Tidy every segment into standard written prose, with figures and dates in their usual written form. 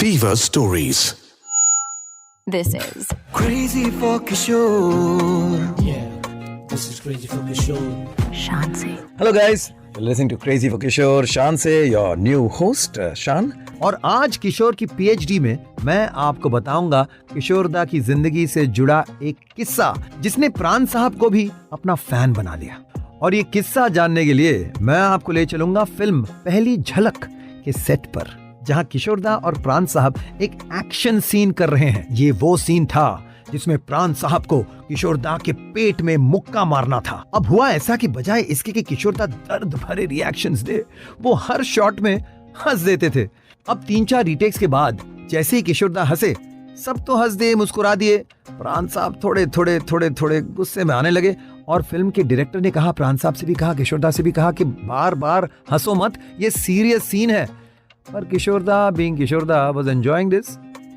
Fever Stories. This is Crazy for Kishore. Yeah, this is Crazy for Kishore. शान से। Hello guys, listening to crazy for Kishore, Shaan से your new host शान। और आज किशोर की PhD में मैं आपको बताऊंगा किशोरदा की जिंदगी से जुड़ा एक किस्सा जिसने प्राण साहब को भी अपना फैन बना लिया। और ये किस्सा जानने के लिए मैं आपको ले चलूंगा फिल्म पहली झलक के सेट पर, जहां किशोरदा और प्राण साहब एक एक्शन सीन कर रहे हैं। ये वो सीन था जिसमें प्राण साहब को किशोरदा के पेट में मुक्का मारना था। अब हुआ ऐसा कि बजाय इसके कि किशोरदा दर्द भरे रिएक्शंस दे, वो हर शॉट में हंस देते थे। अब 3-4 रीटेक्स के बाद जैसे ही किशोरदा हंसे, सब तो हंस दिए, मुस्कुरा दिए। प्राण साहब थोड़े गुस्से में आने लगे और फिल्म के डायरेक्टर ने कहा, प्राण साहब से भी कहा, किशोरदा से भी कहा कि बार बार हंसो मत, ये सीरियस सीन है। पर किशोरदा being Kishoreda was enjoying this.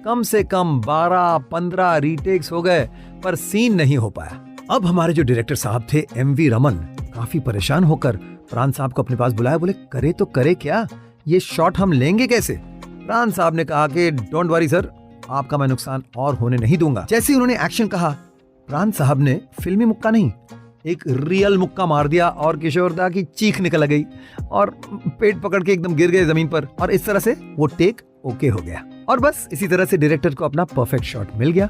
कम से कम 12-15 रीटेक्स हो गए पर सीन नहीं हो पाया। अब हमारे जो डायरेक्टर साहब थे MV रमन काफी परेशान होकर प्राण साहब को अपने पास बुलाया। बोले करे तो करे क्या, ये शॉट हम लेंगे कैसे? प्राण साहब ने कहा कि डोंट वरी सर, आपका मैं नुकसान और होने नहीं दूंगा। जैसे ही उन्होंने एक्शन कहा, प्राण साहब ने फिल्मी मुक्का नहीं, एक रियल मुक्का मार दिया और किशोरदा की चीख निकल गई और पेट पकड़ के एकदम गिर गए जमीन पर। और इस तरह से वो टेक ओके हो गया और बस इसी तरह से डायरेक्टर को अपना परफेक्ट शॉट मिल गया।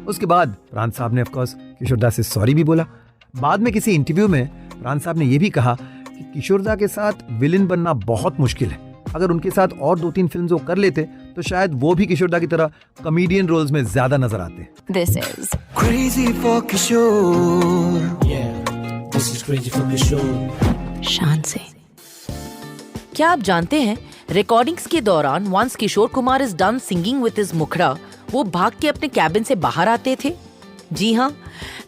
उसके बाद प्राण साहब ने ऑफ कोर्स किशोरदा से सॉरी भी बोला। बाद में किसी इंटरव्यू में प्राण साहब ने यह भी कहा कि किशोरदा के साथ विलेन बनना बहुत मुश्किल है। अगर उनके साथ और 2-3 फिल्म्स वो कर लेते तो शायद वो भी किशोरदा की तरह कॉमेडियन रोल्स में ज्यादा नजर आते। This is Crazy for Kishore. Yeah, this is Crazy for Kishore. शान से। क्या आप जानते हैं, रिकॉर्डिंग्स के दौरान once Kishore Kumar is done singing with his मुखड़ा, वो भाग के अपने कैबिन से बाहर आते थे। जी हाँ,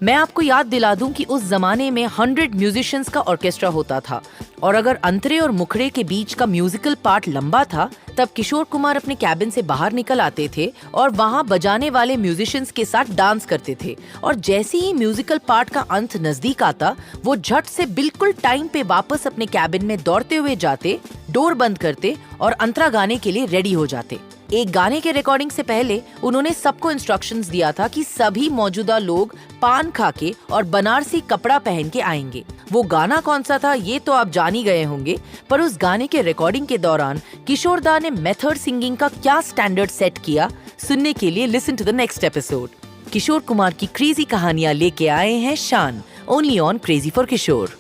मैं आपको याद दिला दूं कि उस जमाने में 100 म्यूजिशियंस का ऑर्केस्ट्रा होता था और अगर अंतरे और मुखड़े के बीच का म्यूजिकल पार्ट लंबा था, तब किशोर कुमार अपने कैबिन से बाहर निकल आते थे और वहाँ बजाने वाले म्यूजिशियंस के साथ डांस करते थे। और जैसे ही म्यूजिकल पार्ट का अंत नजदीक आता, वो झट से बिल्कुल टाइम पे वापस अपने कैबिन में दौड़ते हुए जाते, डोर बंद करते और अंतरा गाने के लिए रेडी हो जाते। एक गाने के रिकॉर्डिंग से पहले उन्होंने सबको इंस्ट्रक्शंस दिया था कि सभी मौजूदा लोग पान खा के और बनारसी कपड़ा पहन के आएंगे। वो गाना कौन सा था ये तो आप जान ही गए होंगे, पर उस गाने के रिकॉर्डिंग के दौरान किशोरदा ने मेथड सिंगिंग का क्या स्टैंडर्ड सेट किया, सुनने के लिए listen to the next episode. Kishore Kumar की क्रेजी कहानियां लेके आए हैं Shaan, only on crazy for Kishore.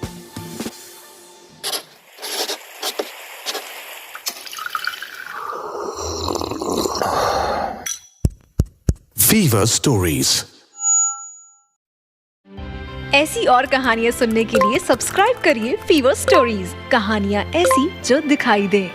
Fever Stories. ऐसी और कहानियां सुनने के लिए सब्सक्राइब करिए फीवर स्टोरीज। कहानियां ऐसी जो दिखाई दे।